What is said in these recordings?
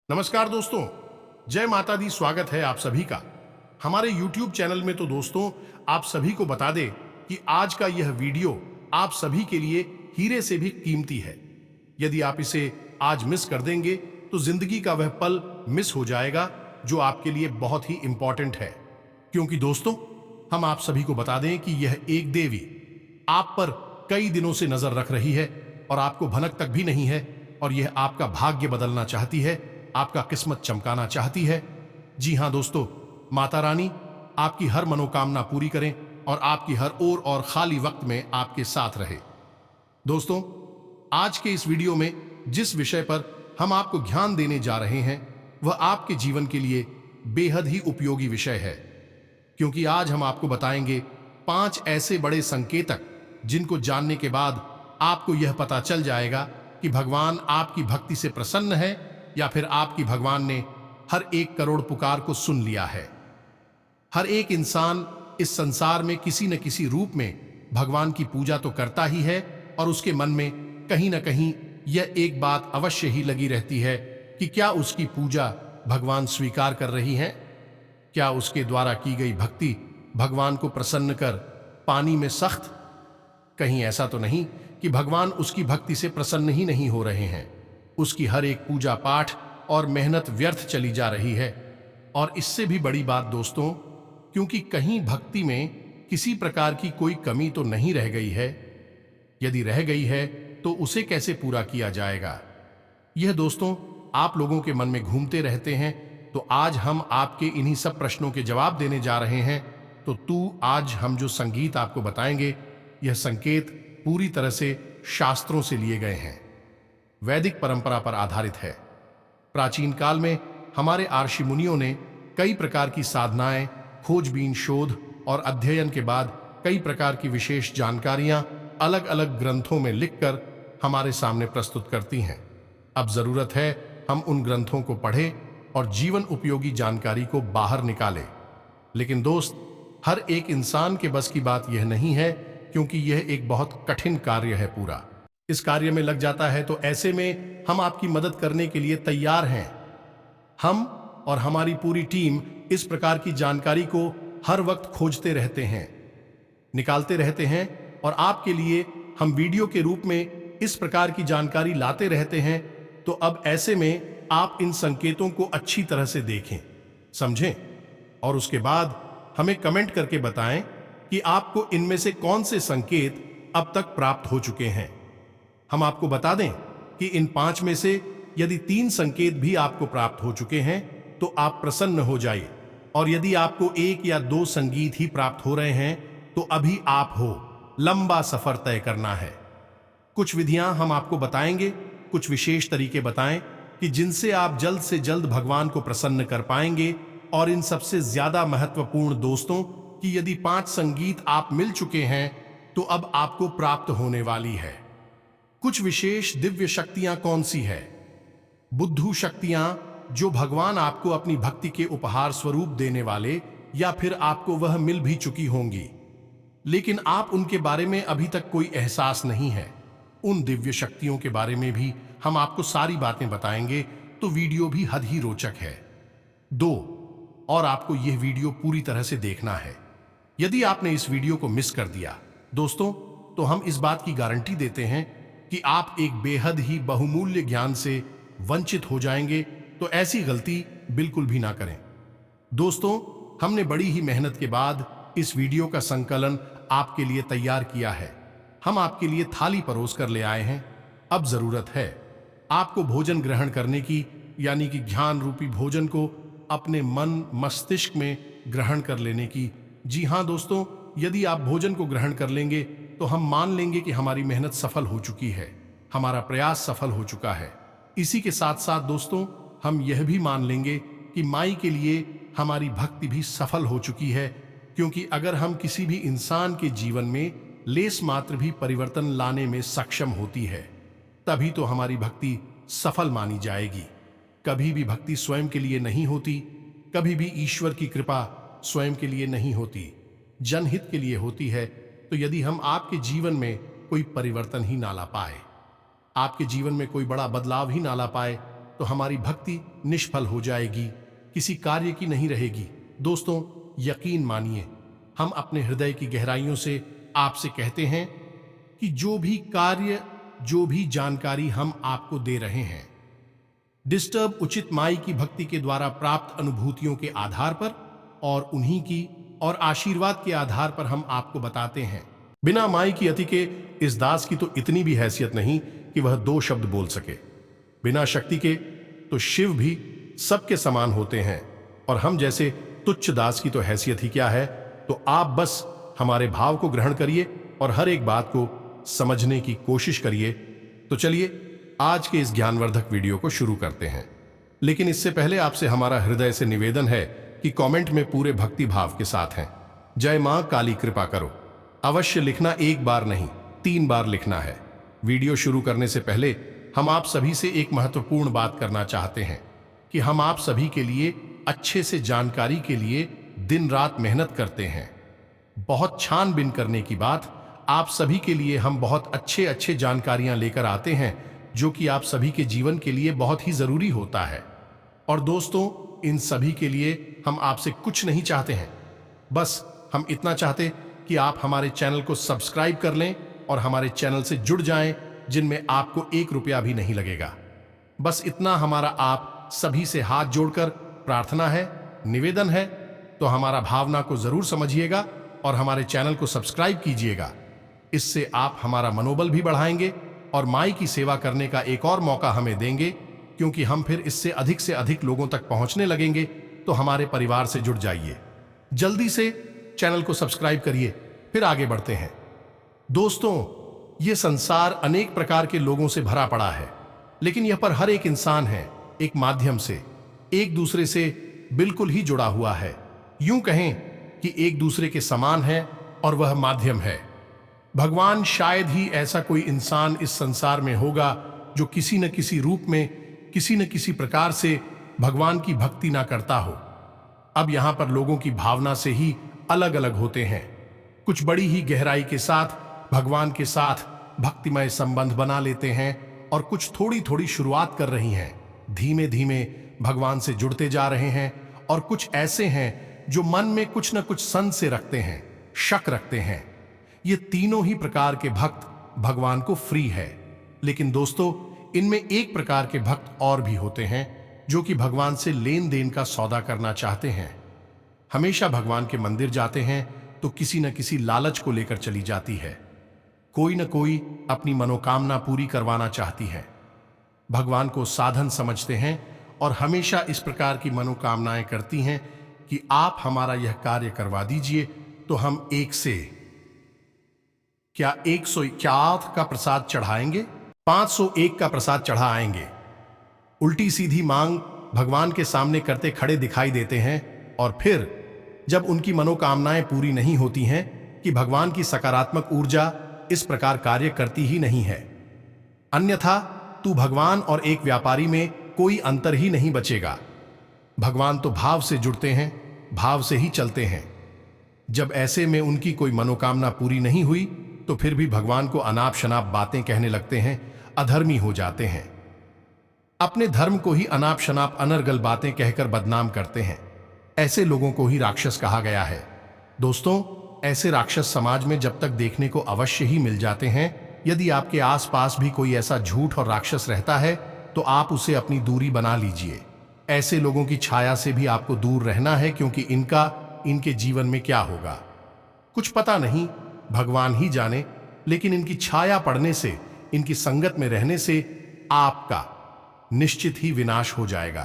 नमस्कार दोस्तों, जय माता दी। स्वागत है आप सभी का हमारे YouTube चैनल में। तो दोस्तों, आप सभी को बता दें कि आज का यह वीडियो आप सभी के लिए हीरे से भी कीमती है। यदि आप इसे आज मिस कर देंगे तो जिंदगी का वह पल मिस हो जाएगा जो आपके लिए बहुत ही इंपॉर्टेंट है। क्योंकि दोस्तों, हम आप सभी को बता दें कि यह एक देवी आप पर कई दिनों से नजर रख रही है और आपको भनक तक भी नहीं है, और यह आपका भाग्य बदलना चाहती है, आपका किस्मत चमकाना चाहती है। जी हां दोस्तों, माता रानी आपकी हर मनोकामना पूरी करें और आपकी हर ओर और खाली वक्त में आपके साथ रहे। दोस्तों, आज के इस वीडियो में जिस विषय पर हम आपको ज्ञान देने जा रहे हैं वह आपके जीवन के लिए बेहद ही उपयोगी विषय है। क्योंकि आज हम आपको बताएंगे 5 ऐसे बड़े संकेतक जिनको जानने के बाद आपको यह पता चल जाएगा कि भगवान आपकी भक्ति से प्रसन्न है या फिर आपकी भगवान ने हर 1 करोड़ पुकार को सुन लिया है। हर एक इंसान इस संसार में किसी न किसी रूप में भगवान की पूजा तो करता ही है, और उसके मन में कहीं न कहीं यह एक बात अवश्य ही लगी रहती है कि क्या उसकी पूजा भगवान स्वीकार कर रही हैं? क्या उसके द्वारा की गई भक्ति भगवान को प्रसन्न कर पानी में सख्त? कहीं ऐसा तो नहीं कि भगवान उसकी भक्ति से प्रसन्न ही नहीं हो रहे हैं। उसकी हर एक पूजा पाठ और मेहनत व्यर्थ चली जा रही है। और इससे भी बड़ी बात दोस्तों, क्योंकि कहीं भक्ति में किसी प्रकार की कोई कमी तो नहीं रह गई है। यदि रह गई है तो उसे कैसे पूरा किया जाएगा? यह दोस्तों आप लोगों के मन में घूमते रहते हैं। तो आज हम आपके इन्हीं सब प्रश्नों के जवाब देने जा रहे हैं। तो आज हम जो संगीत आपको बताएंगे, यह संकेत पूरी तरह से शास्त्रों से लिए गए हैं, वैदिक परंपरा पर आधारित है। प्राचीन काल में हमारे ऋषि मुनियों ने कई प्रकार की साधनाएं, खोजबीन, शोध और अध्ययन के बाद कई प्रकार की विशेष जानकारियां अलग अलग ग्रंथों में लिखकर हमारे सामने प्रस्तुत करती हैं। अब जरूरत है हम उन ग्रंथों को पढ़ें और जीवन उपयोगी जानकारी को बाहर निकालें। लेकिन दोस्त, हर एक इंसान के बस की बात यह नहीं है, क्योंकि यह एक बहुत कठिन कार्य है। पूरा इस कार्य में लग जाता है तो ऐसे में हम आपकी मदद करने के लिए तैयार हैं। हम और हमारी पूरी टीम इस प्रकार की जानकारी को हर वक्त खोजते रहते हैं, निकालते रहते हैं, और आपके लिए हम वीडियो के रूप में इस प्रकार की जानकारी लाते रहते हैं। तो अब ऐसे में आप इन संकेतों को अच्छी तरह से देखें, समझें, और उसके बाद हमें कमेंट करके बताएं कि आपको इनमें से कौन से संकेत अब तक प्राप्त हो चुके हैं। हम आपको बता दें कि इन 5 में से यदि 3 संकेत भी आपको प्राप्त हो चुके हैं तो आप प्रसन्न हो जाइए, और यदि आपको 1 या 2 संगीत ही प्राप्त हो रहे हैं तो अभी आप हो, लंबा सफर तय करना है। कुछ विधियां हम आपको बताएंगे, कुछ विशेष तरीके बताएं कि जिनसे आप जल्द से जल्द भगवान को प्रसन्न कर पाएंगे। और इन सबसे ज्यादा महत्वपूर्ण दोस्तों कि यदि 5 संगीत आप मिल चुके हैं तो अब आपको प्राप्त होने वाली है कुछ विशेष दिव्य शक्तियां। कौन सी है? बुद्धू शक्तियां, जो भगवान आपको अपनी भक्ति के उपहार स्वरूप देने वाले, या फिर आपको वह मिल भी चुकी होंगी लेकिन आप उनके बारे में अभी तक कोई एहसास नहीं है। उन दिव्य शक्तियों के बारे में भी हम आपको सारी बातें बताएंगे, तो वीडियो भी हद ही रोचक है। 2, और आपको यह वीडियो पूरी तरह से देखना है। यदि आपने इस वीडियो को मिस कर दिया दोस्तों, तो हम इस बात की गारंटी देते हैं कि आप एक बेहद ही बहुमूल्य ज्ञान से वंचित हो जाएंगे। तो ऐसी गलती बिल्कुल भी ना करें। दोस्तों, हमने बड़ी ही मेहनत के बाद इस वीडियो का संकलन आपके लिए तैयार किया है। हम आपके लिए थाली परोस कर ले आए हैं। अब जरूरत है आपको भोजन ग्रहण करने की, यानी कि ज्ञान रूपी भोजन को अपने मन मस्तिष्क में ग्रहण कर लेने की। जी हां दोस्तों, यदि आप भोजन को ग्रहण कर लेंगे तो हम मान लेंगे कि हमारी मेहनत सफल हो चुकी है, हमारा प्रयास सफल हो चुका है। इसी के साथ साथ दोस्तों, हम यह भी मान लेंगे कि माई के लिए हमारी भक्ति भी सफल हो चुकी है। क्योंकि अगर हम किसी भी इंसान के जीवन में लेस मात्र भी परिवर्तन लाने में सक्षम होती है, तभी तो हमारी भक्ति सफल मानी जाएगी। कभी भी भक्ति स्वयं के लिए नहीं होती, कभी भी ईश्वर की कृपा स्वयं के लिए नहीं होती, जनहित के लिए होती है। तो यदि हम आपके जीवन में कोई परिवर्तन ही ना ला पाए, आपके जीवन में कोई बड़ा बदलाव ही ना ला पाए, तो हमारी भक्ति निष्फल हो जाएगी, किसी कार्य की नहीं रहेगी। दोस्तों, यकीन मानिए, हम अपने हृदय की गहराइयों से आपसे कहते हैं कि जो भी कार्य, जो भी जानकारी हम आपको दे रहे हैं, डिस्टर्ब उचित माई की भक्ति के द्वारा प्राप्त अनुभूतियों के आधार पर और उन्हीं की और आशीर्वाद के आधार पर हम आपको बताते हैं। बिना माई की अति के इस दास की तो इतनी भी हैसियत नहीं कि वह 2 शब्द बोल सके। बिना शक्ति के तो शिव भी सबके समान होते हैं, और हम जैसे तुच्छ दास की तो हैसियत ही क्या है। तो आप बस हमारे भाव को ग्रहण करिए और हर एक बात को समझने की कोशिश करिए। तो चलिए आज के इस ज्ञानवर्धक वीडियो को शुरू करते हैं। लेकिन इससे पहले आपसे हमारा हृदय से निवेदन है कि कमेंट में पूरे भक्ति भाव के साथ हैं, जय मां काली कृपा करो, अवश्य लिखना। 1 बार नहीं, 3 बार लिखना है। वीडियो शुरू करने से पहले हम आप सभी से एक महत्वपूर्ण बात करना चाहते हैं कि हम आप सभी के लिए अच्छे से जानकारी के लिए दिन रात मेहनत करते हैं। बहुत छानबीन करने की बात, आप सभी के लिए हम बहुत अच्छे जानकारियां लेकर आते हैं जो कि आप सभी के जीवन के लिए बहुत ही जरूरी होता है। और दोस्तों, इन सभी के लिए हम आपसे कुछ नहीं चाहते हैं, बस हम इतना चाहते कि आप हमारे चैनल को सब्सक्राइब कर लें और हमारे चैनल से जुड़ जाएं, जिनमें आपको 1 रुपया भी नहीं लगेगा। बस इतना हमारा आप सभी से हाथ जोड़कर प्रार्थना है, निवेदन है। तो हमारा भावना को जरूर समझिएगा और हमारे चैनल को सब्सक्राइब कीजिएगा। इससे आप हमारा मनोबल भी बढ़ाएंगे और माई की सेवा करने का एक और मौका हमें देंगे, क्योंकि हम फिर इससे अधिक लोगों तक पहुंचने लगेंगे। तो हमारे परिवार से जुड़ जाइए, जल्दी से चैनल को सब्सक्राइब करिए, फिर आगे बढ़ते हैं। दोस्तों, यह संसार अनेक प्रकार के लोगों से भरा पड़ा है, लेकिन यह पर हर एक इंसान है एक माध्यम से एक दूसरे से बिल्कुल ही जुड़ा हुआ है। यूं कहें कि एक दूसरे के समान है और वह माध्यम है। भगवान शायद ही ऐसा कोई इंसान इस संसार में होगा जो किसी न किसी रूप में, किसी न किसी प्रकार से भगवान की भक्ति ना करता हो। अब यहां पर लोगों की भावना से ही अलग अलग होते हैं। कुछ बड़ी ही गहराई के साथ भगवान के साथ भक्तिमय संबंध बना लेते हैं और कुछ थोड़ी शुरुआत कर रही हैं, धीमे धीमे भगवान से जुड़ते जा रहे हैं। और कुछ ऐसे हैं जो मन में कुछ न कुछ संशय रखते हैं, शक रखते हैं। ये तीनों ही प्रकार के भक्त भगवान को फ्री है। लेकिन दोस्तों, इनमें एक प्रकार के भक्त और भी होते हैं जो कि भगवान से लेन देन का सौदा करना चाहते हैं। हमेशा भगवान के मंदिर जाते हैं तो किसी न किसी लालच को लेकर चली जाती है। कोई न कोई अपनी मनोकामना पूरी करवाना चाहती है। भगवान को साधन समझते हैं और हमेशा इस प्रकार की मनोकामनाएं करती हैं कि आप हमारा यह कार्य करवा दीजिए तो हम एक से क्या 101 का प्रसाद चढ़ाएंगे, 501 का प्रसाद चढ़ा आएंगे। उल्टी सीधी मांग भगवान के सामने करते खड़े दिखाई देते हैं। और फिर जब उनकी मनोकामनाएं पूरी नहीं होती हैं कि भगवान की सकारात्मक ऊर्जा इस प्रकार कार्य करती ही नहीं है। अन्यथा तू भगवान और एक व्यापारी में कोई अंतर ही नहीं बचेगा। भगवान तो भाव से जुड़ते हैं, भाव से ही चलते हैं। जब ऐसे में उनकी कोई मनोकामना पूरी नहीं हुई तो फिर भी भगवान को अनाप शनाप बातें कहने लगते हैं, अधर्मी हो जाते हैं। अपने धर्म को ही अनाप शनाप अनर्गल बातें कहकर बदनाम करते हैं। ऐसे लोगों को ही राक्षस कहा गया है। दोस्तों, ऐसे राक्षस समाज में जब तक देखने को अवश्य ही मिल जाते हैं। यदि आपके आसपास भी कोई ऐसा झूठ और राक्षस रहता है तो आप उसे अपनी दूरी बना लीजिए। ऐसे लोगों की छाया से भी आपको दूर रहना है, क्योंकि इनके जीवन में क्या होगा कुछ पता नहीं, भगवान ही जाने। लेकिन इनकी छाया पड़ने से, इनकी संगत में रहने से आपका निश्चित ही विनाश हो जाएगा,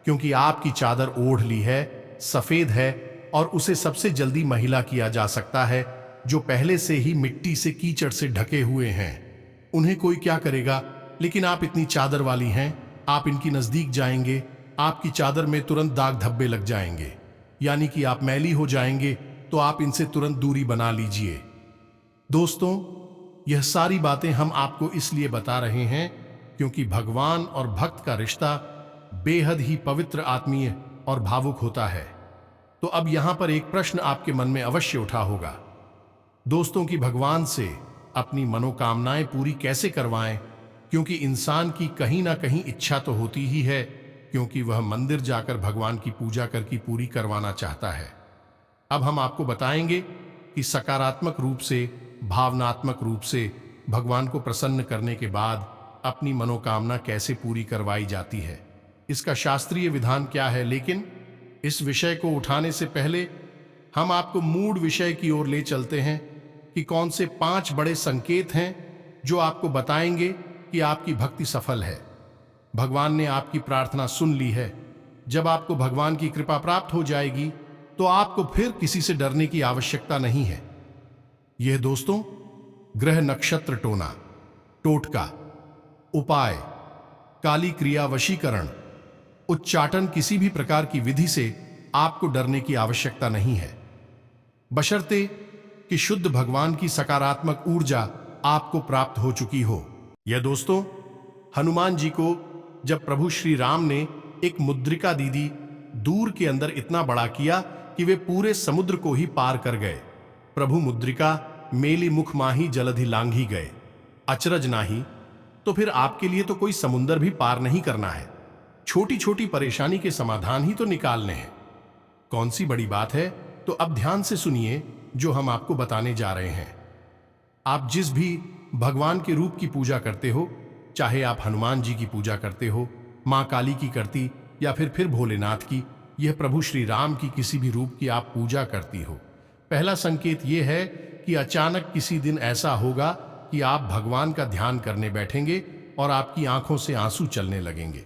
क्योंकि आपकी चादर ओढ़ ली है, सफेद है और उसे सबसे जल्दी महिला किया जा सकता है जो पहले से ही मिट्टी से, कीचड़ से ढके हुए हैं। उन्हें कोई क्या करेगा, लेकिन आप इतनी चादर वाली हैं, आप इनकी नजदीक जाएंगे, आपकी चादर में तुरंत दाग धब्बे लग जाएंगे, यानी कि आप मैली हो जाएंगे। तो आप इनसे तुरंत दूरी बना लीजिए। दोस्तों, यह सारी बातें हम आपको इसलिए बता रहे हैं क्योंकि भगवान और भक्त का रिश्ता बेहद ही पवित्र, आत्मीय और भावुक होता है। तो अब यहां पर एक प्रश्न आपके मन में अवश्य उठा होगा, दोस्तों, कि भगवान से अपनी मनोकामनाएं पूरी कैसे करवाएं क्योंकि इंसान की कहीं ना कहीं इच्छा तो होती ही है, क्योंकि वह मंदिर जाकर भगवान की पूजा करके पूरी करवाना चाहता है। अब हम आपको बताएंगे कि सकारात्मक रूप से, भावनात्मक रूप से भगवान को प्रसन्न करने के बाद अपनी मनोकामना कैसे पूरी करवाई जाती है, इसका शास्त्रीय विधान क्या है। लेकिन इस विषय को उठाने से पहले हम आपको मूल विषय की ओर ले चलते हैं कि कौन से 5 बड़े संकेत हैं जो आपको बताएंगे कि आपकी भक्ति सफल है, भगवान ने आपकी प्रार्थना सुन ली है। जब आपको भगवान की कृपा प्राप्त हो जाएगी तो आपको फिर किसी से डरने की आवश्यकता नहीं है। यह दोस्तों ग्रह नक्षत्र टोना, टोटका, उपाय, काली क्रिया, वशीकरण, उच्चाटन, किसी भी प्रकार की विधि से आपको डरने की आवश्यकता नहीं है, बशर्ते कि शुद्ध भगवान की सकारात्मक ऊर्जा आपको प्राप्त हो चुकी हो। यह दोस्तों हनुमान जी को जब प्रभु श्री राम ने एक मुद्रिका दीदी दूर के अंदर इतना बड़ा किया कि वे पूरे समुद्र को ही पार कर गए। प्रभु मुद्रिका मेली मुख माही जलधि लांघी गए, अचरज नाही, तो फिर आपके लिए तो कोई समुद्र भी पार नहीं करना है, छोटी छोटी परेशानी के समाधान ही तो निकालने हैं। कौन सी बड़ी बात है, तो अब ध्यान से सुनिए जो हम आपको बताने जा रहे हैं। आप जिस भी भगवान के रूप की पूजा करते हो, चाहे आप हनुमान जी की पूजा करते हो, मां काली की करती, या फिर भोलेनाथ की, यह प्रभु श्री राम की किसी भी रूप की आप पूजा करती हो, पहला संकेत यह है कि अचानक किसी दिन ऐसा होगा कि आप भगवान का ध्यान करने बैठेंगे और आपकी आंखों से आंसू चलने लगेंगे।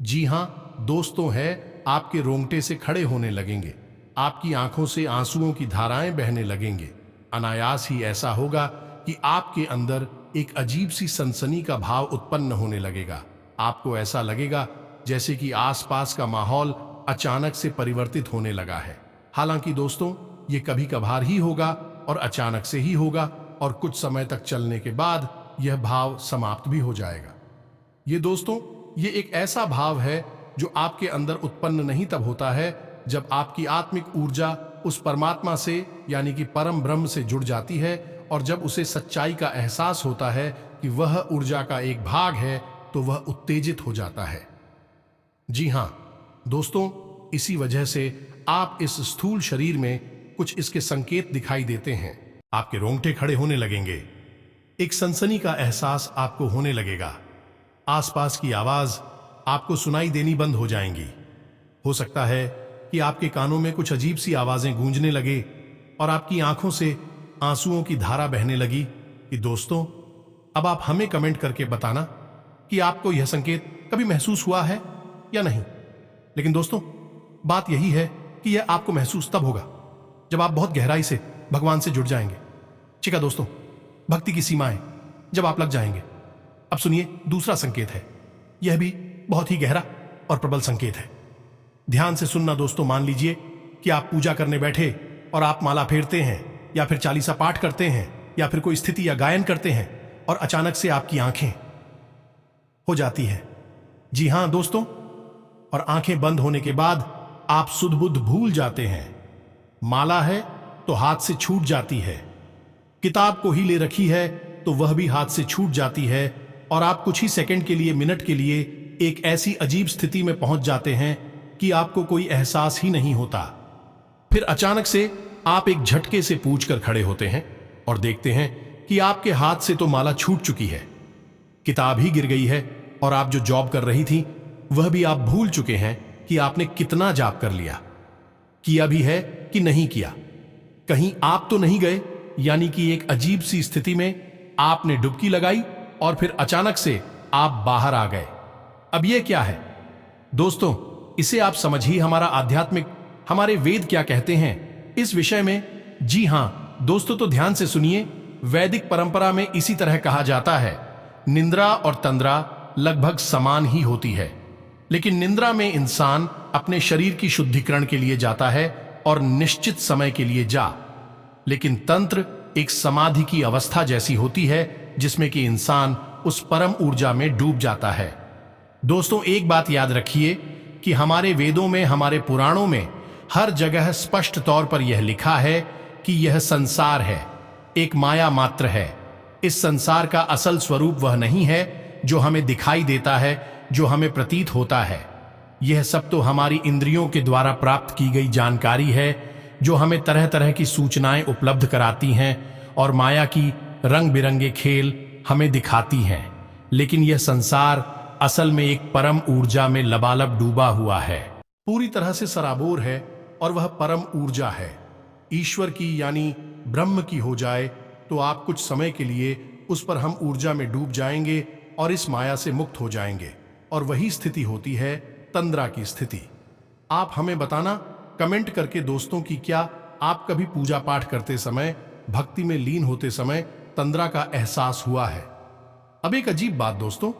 जी हां दोस्तों, है आपके रोंगटे से खड़े होने लगेंगे, आपकी आंखों से आंसुओं की धाराएं बहने लगेंगे। अनायास ही ऐसा होगा कि आपके अंदर एक अजीब सी सनसनी का भाव उत्पन्न होने लगेगा। आपको ऐसा लगेगा जैसे कि आसपास का माहौल अचानक से परिवर्तित होने लगा है। हालांकि दोस्तों ये कभी कभार ही होगा और अचानक से ही होगा, और कुछ समय तक चलने के बाद यह भाव समाप्त भी हो जाएगा। ये दोस्तों ये एक ऐसा भाव है जो आपके अंदर उत्पन्न नहीं तब होता है जब आपकी आत्मिक ऊर्जा उस परमात्मा से यानी कि परम ब्रह्म से जुड़ जाती है, और जब उसे सच्चाई का एहसास होता है कि वह ऊर्जा का एक भाग है तो वह उत्तेजित हो जाता है। जी हां दोस्तों, इसी वजह से आप इस स्थूल शरीर में कुछ इसके संकेत दिखाई देते हैं। आपके रोंगटे खड़े होने लगेंगे, एक सनसनी का एहसास आपको होने लगेगा, आसपास की आवाज आपको सुनाई देनी बंद हो जाएंगी। हो सकता है कि आपके कानों में कुछ अजीब सी आवाजें गूंजने लगे और आपकी आंखों से आंसुओं की धारा बहने लगी। कि दोस्तों अब आप हमें कमेंट करके बताना कि आपको यह संकेत कभी महसूस हुआ है या नहीं। लेकिन दोस्तों बात यही है कि यह आपको महसूस तब होगा जब आप बहुत गहराई से भगवान से जुड़ जाएंगे। ठीक है दोस्तों, भक्ति की सीमाएं जब आप लग जाएंगे। अब सुनिए दूसरा संकेत है, यह भी बहुत ही गहरा और प्रबल संकेत है। ध्यान से सुनना दोस्तों। मान लीजिए कि आप पूजा करने बैठे और आप माला फेरते हैं या फिर चालीसा पाठ करते हैं या फिर कोई स्थिति या गायन करते हैं और अचानक से आपकी आंखें हो जाती है। जी हां दोस्तों, और आंखें बंद होने के बाद आप सुध बुध भूल जाते हैं। माला है तो हाथ से छूट जाती है, किताब को ही ले रखी है तो वह भी हाथ से छूट जाती है, और आप कुछ ही सेकंड के लिए, मिनट के लिए एक ऐसी अजीब स्थिति में पहुंच जाते हैं कि आपको कोई एहसास ही नहीं होता। फिर अचानक से आप एक झटके से पूछकर खड़े होते हैं और देखते हैं कि आपके हाथ से तो माला छूट चुकी है, किताब ही गिर गई है, और आप जो जॉब कर रही थी वह भी आप भूल चुके हैं कि आपने कितना जाप कर लिया, किया भी है कि नहीं किया। कहीं आप तो नहीं गए, यानी कि एक अजीब सी स्थिति में आपने डुबकी लगाई और फिर अचानक से आप बाहर आ गए। अब यह क्या है दोस्तों, इसे आप समझिए हमारा आध्यात्मिक, हमारे वेद क्या कहते हैं इस विषय में। जी हां दोस्तों, तो ध्यान से सुनिए। वैदिक परंपरा में इसी तरह कहा जाता है, निंद्रा और तंद्रा लगभग समान ही होती है, लेकिन निंद्रा में इंसान अपने शरीर की शुद्धिकरण के लिए जाता है और निश्चित समय के लिए लेकिन तंत्र एक समाधि की अवस्था जैसी होती है जिसमें कि इंसान उस परम ऊर्जा में डूब जाता है। दोस्तों एक बात याद रखिए कि हमारे वेदों में, हमारे पुराणों में हर जगह स्पष्ट तौर पर यह लिखा है कि यह संसार है, एक माया मात्र है। इस संसार का असल स्वरूप वह नहीं है जो हमें दिखाई देता है, जो हमें प्रतीत होता है। यह सब तो हमारी इंद्रियों के द्वारा प्राप्त की गई जानकारी है, जो हमें तरह तरह की सूचनाएं उपलब्ध कराती हैं और माया की रंग बिरंगे खेल हमें दिखाती हैं। लेकिन यह संसार असल में एक परम ऊर्जा में लबालब डूबा हुआ है, पूरी तरह से सराबोर है, और वह परम ऊर्जा है। ईश्वर की यानी ब्रह्म की हो जाए तो आप कुछ समय के लिए उस पर हम ऊर्जा में डूब जाएंगे और इस माया से मुक्त हो जाएंगे, और वही स्थिति होती है तंद्रा की स्थिति। आप हमें बताना कमेंट करके दोस्तों कि क्या आप कभी पूजा पाठ करते समय, भक्ति में लीन होते समय तंद्रा का एहसास हुआ है। अब एक अजीब बात दोस्तों,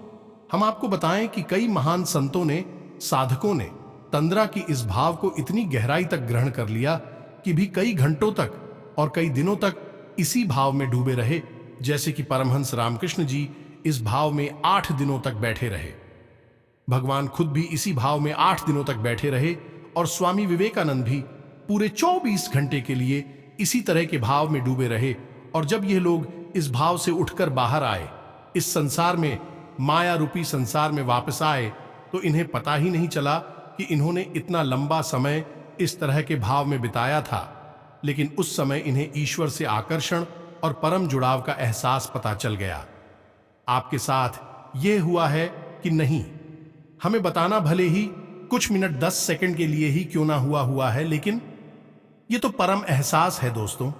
हम आपको बताएं कि कई महान संतों ने, साधकों ने तंद्रा की इस भाव को इतनी गहराई तक ग्रहण कर लिया कि भी कई घंटों तक और कई दिनों तक इसी भाव में डूबे रहे। जैसे कि परमहंस रामकृष्ण जी इस भाव में 8 दिनों तक बैठे रहे। भगवान खुद भी इसी भाव में 8 दिनों तक बैठे रहे, और स्वामी विवेकानंद भी पूरे 24 घंटे के लिए इसी तरह के भाव में डूबे रहे। और जब ये लोग इस भाव से उठकर बाहर आए, इस संसार में, माया रूपी संसार में वापस आए, तो इन्हें पता ही नहीं चला कि इन्होंने इतना लंबा समय इस तरह के भाव में बिताया था। लेकिन उस समय इन्हें ईश्वर से आकर्षण और परम जुड़ाव का एहसास पता चल गया। आपके साथ यह हुआ है कि नहीं, हमें बताना भले ही कुछ मिनट 10 सेकंड के लिए ही क्यों ना हुआ है, लेकिन यह तो परम एहसास है दोस्तों।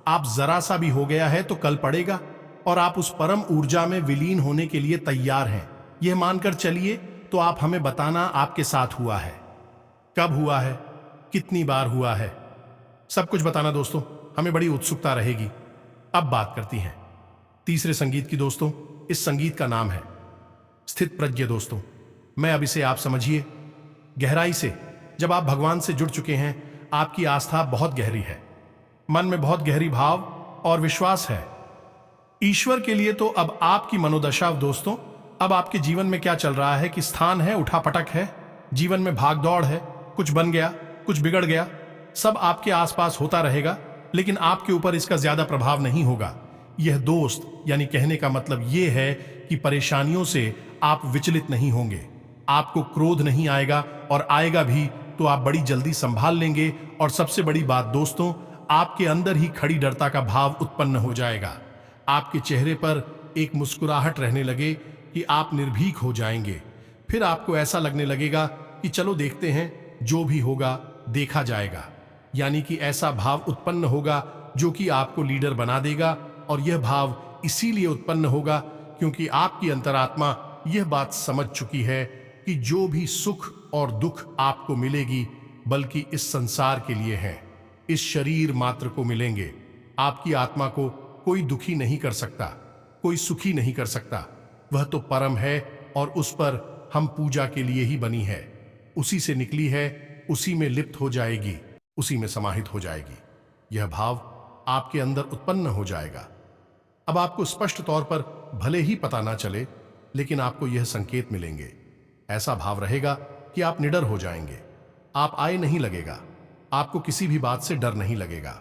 आप जरा सा भी हो गया है तो कल पड़ेगा, और आप उस परम ऊर्जा में विलीन होने के लिए तैयार हैं। यह मानकर चलिए, तो आप हमें बताना आपके साथ हुआ है, कब हुआ है, कितनी बार हुआ है, सब कुछ बताना दोस्तों, हमें बड़ी उत्सुकता रहेगी। अब बात करती हैं तीसरे संगीत की दोस्तों। इस संगीत का नाम है स्थित प्रज्ञ दोस्तों। मैं अब इसे आप समझिए गहराई से। जब आप भगवान से जुड़ चुके हैं, आपकी आस्था बहुत गहरी है, मन में बहुत गहरी भाव और विश्वास है ईश्वर के लिए। तो अब आपकी मनोदशा दोस्तों, अब आपके जीवन में क्या चल रहा है कि स्थान है, उठापटक है, जीवन में भाग दौड़ है, कुछ बन गया, कुछ बिगड़ गया, सब आपके आसपास होता रहेगा, लेकिन आपके ऊपर इसका ज्यादा प्रभाव नहीं होगा। यह दोस्त यानी कहने का मतलब यह है कि परेशानियों से आप विचलित नहीं होंगे, आपको क्रोध नहीं आएगा, और आएगा भी तो आप बड़ी जल्दी संभाल लेंगे। और सबसे बड़ी बात दोस्तों, आपके अंदर ही खड़ी डरता का भाव उत्पन्न हो जाएगा। आपके चेहरे पर एक मुस्कुराहट रहने लगे कि आप निर्भीक हो जाएंगे। फिर आपको ऐसा लगने लगेगा कि चलो देखते हैं, जो भी होगा देखा जाएगा। यानी कि ऐसा भाव उत्पन्न होगा जो कि आपको लीडर बना देगा। और यह भाव इसीलिए उत्पन्न होगा क्योंकि आपकी अंतरात्मा यह बात समझ चुकी है कि जो भी सुख और दुख आपको मिलेगी, बल्कि इस संसार के लिए है, इस शरीर मात्र को मिलेंगे। आपकी आत्मा को कोई दुखी नहीं कर सकता, कोई सुखी नहीं कर सकता। वह तो परम है, और उस पर हम पूजा के लिए ही बनी है, उसी से निकली है, उसी में लिप्त हो जाएगी, उसी में समाहित हो जाएगी। यह भाव आपके अंदर उत्पन्न हो जाएगा। अब आपको स्पष्ट तौर पर भले ही पता ना चले, लेकिन आपको यह संकेत मिलेंगे। ऐसा भाव रहेगा कि आप निडर हो जाएंगे, आप आए नहीं लगेगा, आपको किसी भी बात से डर नहीं लगेगा।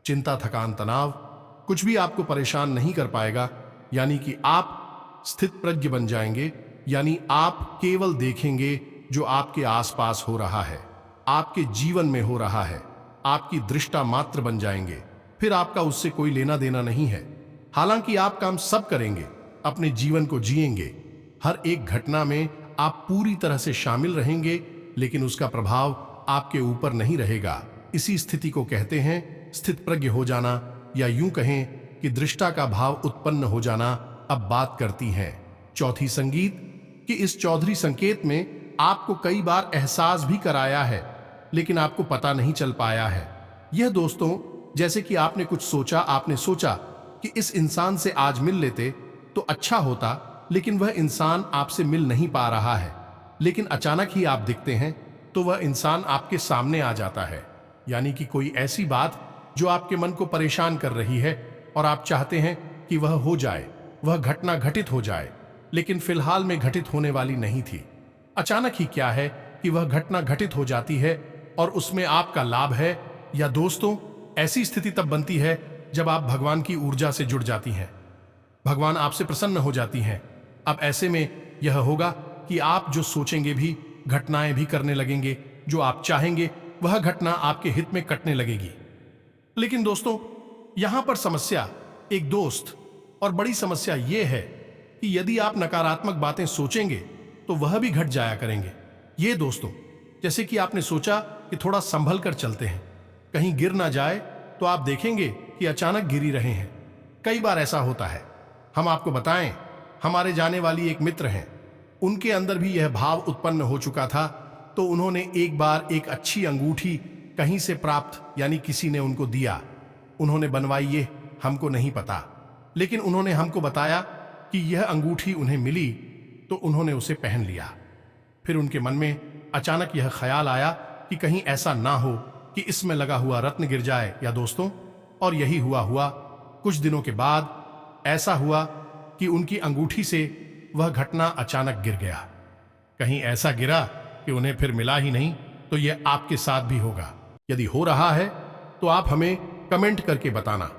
चिंता, थकान, तनाव कुछ भी आपको परेशान नहीं कर पाएगा। यानी कि आप स्थित प्रज्ञ बन जाएंगे। यानी आप केवल देखेंगे जो आपके आसपास हो रहा है, आपके जीवन में हो रहा है, आपकी दृष्टा मात्र बन जाएंगे। फिर आपका उससे कोई लेना देना नहीं है। हालांकि आप काम सब करेंगे, अपने जीवन को जिएंगे, हर एक घटना में आप पूरी तरह से शामिल रहेंगे, लेकिन उसका प्रभाव आपके ऊपर नहीं रहेगा। इसी स्थिति को कहते हैं स्थित प्रज्ञ हो जाना, या यूं कहें कि दृष्टा का भाव उत्पन्न हो जाना। अब बात करती हैं चौथी संगीत कि इस चौधरी संकेत में आपको कई बार एहसास भी कराया है, लेकिन आपको पता नहीं चल पाया है। यह दोस्तों, जैसे कि आपने कुछ सोचा, आपने सोचा कि इस इंसान से आज मिल लेते तो अच्छा होता, लेकिन वह इंसान आपसे मिल नहीं पा रहा है। लेकिन अचानक ही आप दिखते हैं तो वह इंसान आपके सामने आ जाता है। यानी कि कोई ऐसी बात जो आपके मन को परेशान कर रही है और आप चाहते हैं कि वह हो जाए, वह घटना घटित हो जाए, लेकिन फिलहाल में घटित होने वाली नहीं थी। अचानक ही क्या है कि वह घटना घटित हो जाती है और उसमें आपका लाभ है। या दोस्तों, ऐसी स्थिति तब बनती है जब आप भगवान की ऊर्जा से जुड़ जाती हैं, भगवान आपसे प्रसन्न हो जाती हैं, अब ऐसे में यह होगा कि आप जो सोचेंगे भी, घटनाएं भी करने लगेंगे, जो आप चाहेंगे वह घटना आपके हित में कटने लगेगी। लेकिन दोस्तों, यहां पर समस्या एक दोस्त और बड़ी समस्या यह है कि यदि आप नकारात्मक बातें सोचेंगे तो वह भी घट जाया करेंगे। ये दोस्तों, जैसे कि आपने सोचा कि थोड़ा संभल कर चलते हैं, कहीं गिर ना जाए, तो आप देखेंगे कि अचानक गिरी रहे हैं। कई बार ऐसा होता है। हम आपको बताएं, हमारे जाने वाली एक मित्र हैं, उनके अंदर भी यह भाव उत्पन्न हो चुका था। तो उन्होंने एक बार एक अच्छी अंगूठी कहीं से प्राप्त, यानी किसी ने उनको दिया, उन्होंने बनवाई, ये हमको नहीं पता, लेकिन उन्होंने हमको बताया कि यह अंगूठी उन्हें मिली, तो उन्होंने उसे पहन लिया। फिर उनके मन में अचानक यह ख्याल आया कि कहीं ऐसा ना हो कि इसमें लगा हुआ रत्न गिर जाए या दोस्तों, और यही हुआ। कुछ दिनों के बाद ऐसा हुआ कि उनकी अंगूठी से वह घटना अचानक गिर गया। कहीं ऐसा गिरा कि उन्हें फिर मिला ही नहीं। तो यह आपके साथ भी होगा। यदि हो रहा है तो आप हमें कमेंट करके बताना।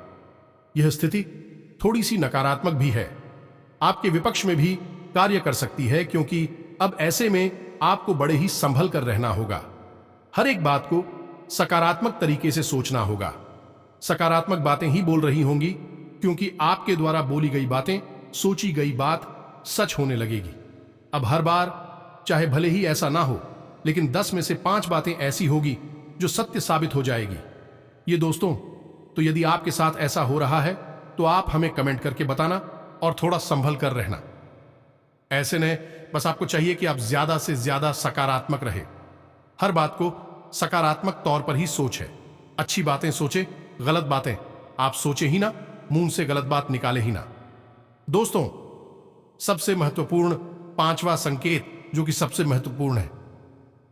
यह स्थिति थोड़ी सी नकारात्मक भी है, आपके विपक्ष में भी कार्य कर सकती है, क्योंकि अब ऐसे में आपको बड़े ही संभल कर रहना होगा। हर एक बात को सकारात्मक तरीके से सोचना होगा। सकारात्मक बातें ही बोल रही होंगी, क्योंकि आपके द्वारा बोली गई बातें, सोची गई बात सच होने लगेगी। अब हर बार, चाहे भले ही ऐसा ना हो, लेकिन 10 में से 5 बातें ऐसी होगी जो सत्य साबित हो जाएगी। ये दोस्तों, तो यदि आपके साथ ऐसा हो रहा है तो आप हमें कमेंट करके बताना और थोड़ा संभल कर रहना। ऐसे ने बस आपको चाहिए कि आप ज्यादा से ज्यादा सकारात्मक रहे। हर बात को सकारात्मक तौर पर ही सोचे। अच्छी बातें सोचे, गलत बातें आप सोचे ही ना, मुंह से गलत बात निकाले ही ना। दोस्तों, सबसे महत्वपूर्ण 5वां संकेत, जो कि सबसे महत्वपूर्ण है,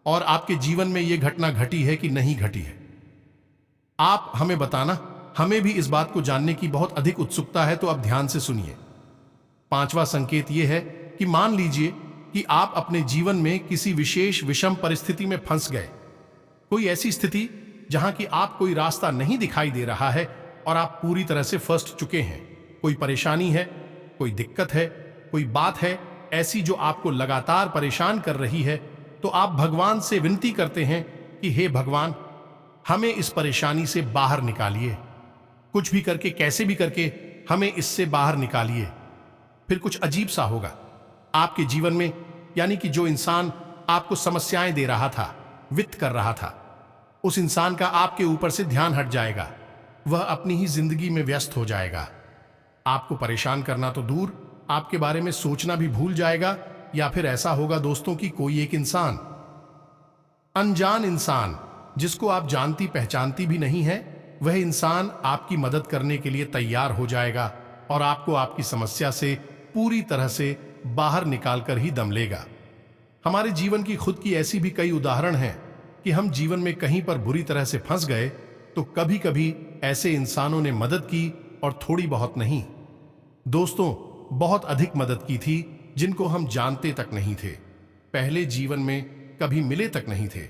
और आपके जीवन में यह घटना घटी है कि नहीं घटी है, आप हमें बताना। हमें भी इस बात को जानने की बहुत अधिक उत्सुकता है। तो अब ध्यान से सुनिए। 5वां संकेत यह है कि मान लीजिए कि आप अपने जीवन में किसी विशेष विषम परिस्थिति में फंस गए। कोई ऐसी स्थिति जहां कि आप कोई रास्ता नहीं दिखाई दे रहा है और आप पूरी तरह से फंस चुके हैं। कोई परेशानी है, कोई दिक्कत है, कोई बात है ऐसी जो आपको लगातार परेशान कर रही है। तो आप भगवान से विनती करते हैं कि हे भगवान, हमें इस परेशानी से बाहर निकालिए। कुछ भी करके, कैसे भी करके हमें इससे बाहर निकालिए। फिर कुछ अजीब सा होगा आपके जीवन में, यानी कि जो इंसान आपको समस्याएं दे रहा था, वित्त कर रहा था, उस इंसान का आपके ऊपर से ध्यान हट जाएगा। वह अपनी ही जिंदगी में व्यस्त हो जाएगा। आपको परेशान करना तो दूर, आपके बारे में सोचना भी भूल जाएगा। या फिर ऐसा होगा दोस्तों कि कोई एक इंसान, अनजान इंसान, जिसको आप जानती पहचानती भी नहीं है, वह इंसान आपकी मदद करने के लिए तैयार हो जाएगा और आपको आपकी समस्या से पूरी तरह से बाहर निकालकर ही दम लेगा। हमारे जीवन की खुद की ऐसी भी कई उदाहरण हैं कि हम जीवन में कहीं पर बुरी तरह से फंस गए तो कभी कभी ऐसे इंसानों ने मदद की, और थोड़ी बहुत नहीं दोस्तों, बहुत अधिक मदद की थी, जिनको हम जानते तक नहीं थे, पहले जीवन में कभी मिले तक नहीं थे।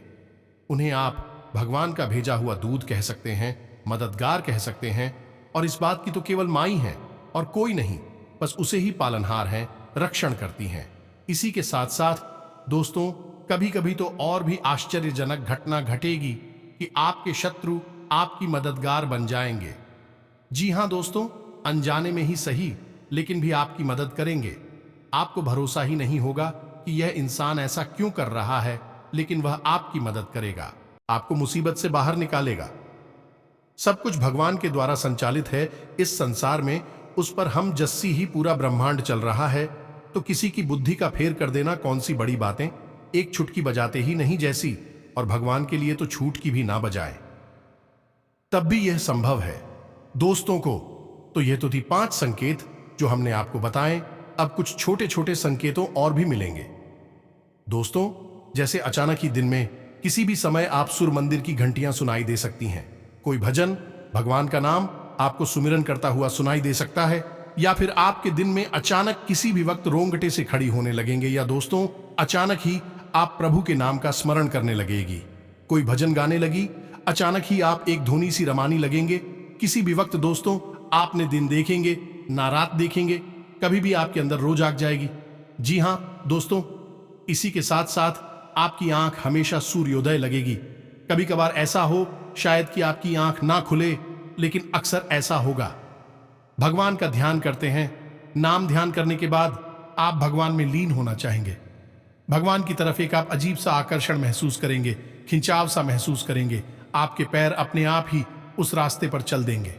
उन्हें आप भगवान का भेजा हुआ दूत कह सकते हैं, मददगार कह सकते हैं, और इस बात की तो केवल माँ ही है और कोई नहीं, बस उसे ही पालनहार हैं, रक्षण करती हैं। इसी के साथ साथ दोस्तों, कभी कभी तो और भी आश्चर्यजनक घटना घटेगी कि आपके शत्रु आपकी मददगार बन जाएंगे। जी हां दोस्तों, अनजाने में ही सही, लेकिन भी आपकी मदद करेंगे। आपको भरोसा ही नहीं होगा कि यह इंसान ऐसा क्यों कर रहा है, लेकिन वह आपकी मदद करेगा, आपको मुसीबत से बाहर निकालेगा। सब कुछ भगवान के द्वारा संचालित है इस संसार में, उस पर हम जस्सी ही पूरा ब्रह्मांड चल रहा है। तो किसी की बुद्धि का फेर कर देना कौन सी बड़ी बातें, एक छुटकी बजाते ही नहीं जैसी, और भगवान के लिए तो छूट की भी ना बजाए, तब भी यह संभव है दोस्तों को। तो यह तो थी 5 संकेत जो हमने आपको बताएं। अब कुछ छोटे छोटे संकेतों और भी मिलेंगे दोस्तों। जैसे अचानक ही दिन में किसी भी समय आप सुर मंदिर की घंटियां सुनाई दे सकती हैं। कोई भजन, भगवान का नाम आपको सुमिरन करता हुआ सुनाई दे सकता है, या फिर आपके दिन में अचानक किसी भी वक्त रोंगटे से खड़ी होने लगेंगे, या दोस्तों अचानक ही आप प्रभु के नाम का स्मरण करने लगेगी। कोई भजन गाने लगी, अचानक ही आप एक धुनी सी रमानी लगेंगे। किसी भी वक्त दोस्तों आपने दिन देखेंगे ना रात देखेंगे, कभी भी आपके अंदर रोज आग जाएगी। जी हां दोस्तों, इसी के साथ साथ आपकी आंख हमेशा सूर्योदय लगेगी। कभी कभार ऐसा हो शायद कि आपकी आंख ना खुले, लेकिन अक्सर ऐसा होगा। भगवान का ध्यान करते हैं, नाम ध्यान करने के बाद आप भगवान में लीन होना चाहेंगे। भगवान की तरफ एक आप अजीब सा आकर्षण महसूस करेंगे, खिंचाव सा महसूस करेंगे। आपके पैर अपने आप ही उस रास्ते पर चल देंगे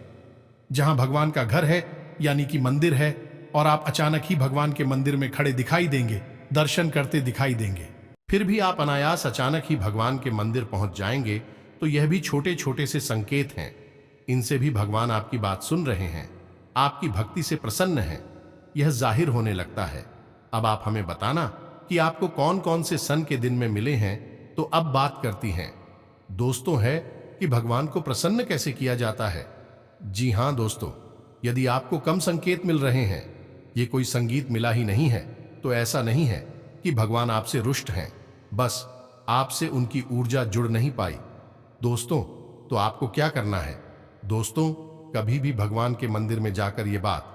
जहां भगवान का घर है, यानी कि मंदिर है, और आप अचानक ही भगवान के मंदिर में खड़े दिखाई देंगे, दर्शन करते दिखाई देंगे। फिर भी आप अनायास अचानक ही भगवान के मंदिर पहुंच जाएंगे। तो यह भी छोटे छोटे से संकेत हैं, इनसे भी भगवान आपकी बात सुन रहे हैं, आपकी भक्ति से प्रसन्न हैं। यह जाहिर होने लगता है। अब आप हमें बताना कि आपको कौन कौन से सन के दिन में मिले हैं। तो अब बात करती हैं दोस्तों है कि भगवान को प्रसन्न कैसे किया जाता है। जी हां दोस्तों, यदि आपको कम संकेत मिल रहे हैं, ये कोई संगीत मिला ही नहीं है, तो ऐसा नहीं है कि भगवान आपसे रुष्ट हैं, बस आपसे उनकी ऊर्जा जुड़ नहीं पाई। दोस्तों, तो आपको क्या करना है? दोस्तों, कभी भी भगवान के मंदिर में जाकर ये बात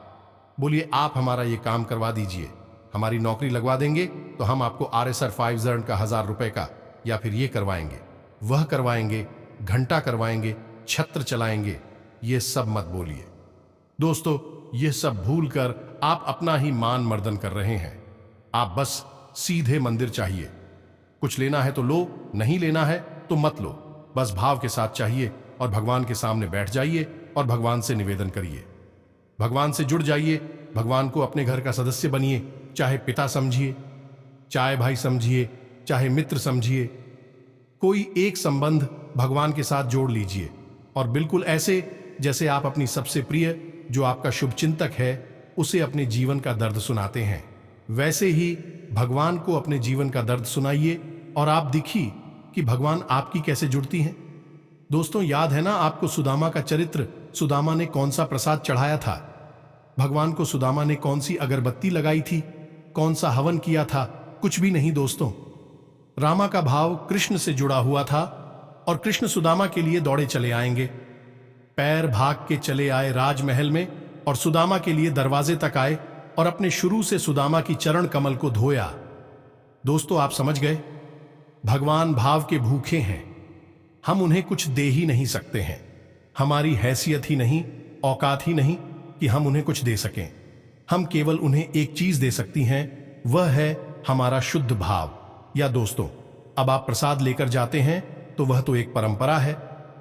बोलिए, आप हमारा ये काम करवा दीजिए, हमारी नौकरी लगवा देंगे, तो हम आपको RSR 5 का 1000 रुपए का, या फिर ये करवाएंगे, वह करवाएंगे, घंटा करवाएंगे, छत्र चलाएंगे। ये सब मत बोलिए दोस्तों, ये सब भूलकर आप अपना ही मान मर्दन कर रहे हैं। आप बस सीधे मंदिर चाहिए। कुछ लेना है तो लो, नहीं लेना है तो मत लो। बस भाव के साथ चाहिए और भगवान के सामने बैठ जाइए और भगवान से निवेदन करिए। भगवान से जुड़ जाइए, भगवान को अपने घर का सदस्य बनिए, चाहे पिता समझिए, चाहे भाई समझिए, चाहे मित्र समझिए। कोई एक संबंध भगवान के साथ जोड़ लीजिए, और बिल्कुल ऐसे जैसे आप अपनी सबसे प्रिय, जो आपका शुभचिंतक है, उसे अपने जीवन का दर्द सुनाते हैं, वैसे ही भगवान को अपने जीवन का दर्द सुनाइए और आप दिखिए कि भगवान आपकी कैसे जुड़ती हैं। दोस्तों, याद है ना आपको सुदामा का चरित्र? सुदामा ने कौन सा प्रसाद चढ़ाया था भगवान को? सुदामा ने कौन सी अगरबत्ती लगाई थी? कौन सा हवन किया था? कुछ भी नहीं दोस्तों। रामा का भाव कृष्ण से जुड़ा हुआ था और कृष्ण सुदामा के लिए दौड़े चले आएंगे। पैर भाग के चले आए राजमहल में और सुदामा के लिए दरवाजे तक आए और अपने शुरू से सुदामा की चरण कमल को धोया। दोस्तों, आप समझ गए, भगवान भाव के भूखे हैं। हम उन्हें कुछ दे ही नहीं सकते हैं। हमारी हैसियत ही नहीं, औकात ही नहीं कि हम उन्हें कुछ दे सकें। हम केवल उन्हें एक चीज दे सकती हैं, वह है हमारा शुद्ध भाव। या दोस्तों, अब आप प्रसाद लेकर जाते हैं तो वह तो एक परंपरा है।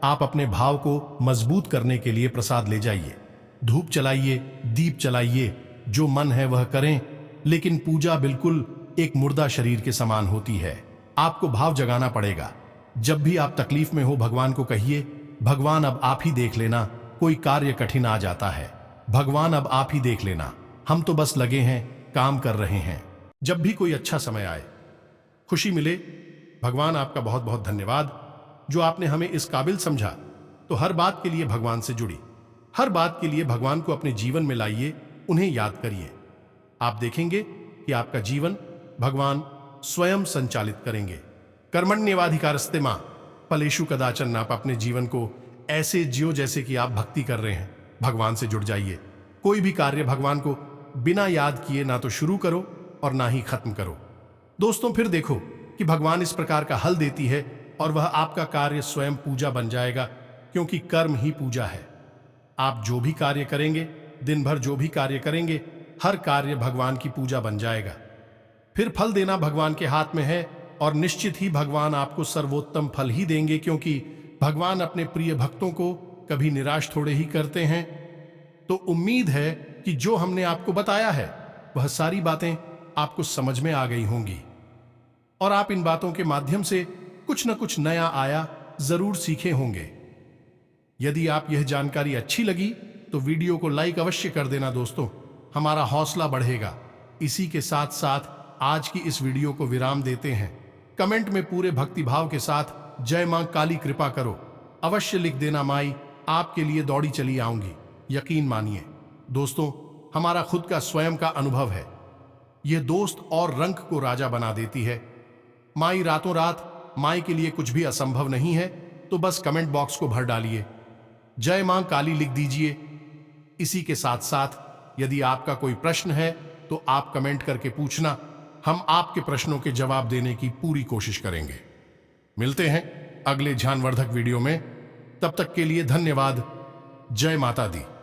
आप अपने भाव को मजबूत करने के लिए प्रसाद ले जाइए, धूप चलाइए, दीप चलाइए, जो मन है वह करें, लेकिन पूजा बिल्कुल एक मुर्दा शरीर के समान होती है। आपको भाव जगाना पड़ेगा। जब भी आप तकलीफ में हो, भगवान को कहिए, भगवान अब आप ही देख लेना, कोई कार्य कठिन आ जाता है। भगवान अब आप ही देख लेना, हम तो बस लगे हैं, काम कर रहे हैं। जब भी कोई अच्छा समय आए, खुशी मिले, भगवान आपका बहुत बहुत धन्यवाद जो आपने हमें इस काबिल समझा। तो हर बात के लिए भगवान से जुड़ी, हर बात के लिए भगवान को अपने जीवन में लाइए, उन्हें याद करिए। आप देखेंगे कि आपका जीवन भगवान स्वयं संचालित करेंगे। कर्मण्येवाधिकारस्ते मां फलेषु कदाचन। आप अपने जीवन को ऐसे जियो जैसे कि आप भक्ति कर रहे हैं। भगवान से जुड़ जाइए। कोई भी कार्य भगवान को बिना याद किए ना तो शुरू करो और ना ही खत्म करो। दोस्तों, फिर देखो कि भगवान इस प्रकार का हल देती है और वह आपका कार्य स्वयं पूजा बन जाएगा, क्योंकि कर्म ही पूजा है। आप जो भी कार्य करेंगे, दिन भर जो भी कार्य करेंगे, हर कार्य भगवान की पूजा बन जाएगा। फिर फल देना भगवान के हाथ में है और निश्चित ही भगवान आपको सर्वोत्तम फल ही देंगे, क्योंकि भगवान अपने प्रिय भक्तों को कभी निराश थोड़े ही करते हैं। तो उम्मीद है कि जो हमने आपको बताया है वह सारी बातें आपको समझ में आ गई होंगी और आप इन बातों के माध्यम से कुछ न कुछ नया आया जरूर सीखे होंगे। यदि आप यह जानकारी अच्छी लगी तो वीडियो को लाइक अवश्य कर देना दोस्तों, हमारा हौसला बढ़ेगा। इसी के साथ साथ आज की इस वीडियो को विराम देते हैं। कमेंट में पूरे भक्ति भाव के साथ जय मां काली कृपा करो अवश्य लिख देना। माई आपके लिए दौड़ी चली आऊंगी, यकीन मानिए। दोस्तों, हमारा खुद का स्वयं का अनुभव है। यह दोस्त और रंग को राजा बना देती है। माई रातों रात, माई के लिए कुछ भी असंभव नहीं है, तो बस कमेंट बॉक्स को भर डालिए, जय मां काली लिख दीजिए। इसी के साथ साथ यदि आपका कोई प्रश्न है तो आप कमेंट करके पूछना, हम आपके प्रश्नों के जवाब देने की पूरी कोशिश करेंगे। मिलते हैं अगले ज्ञानवर्धक वीडियो में। तब तक के लिए धन्यवाद। जय माता दी।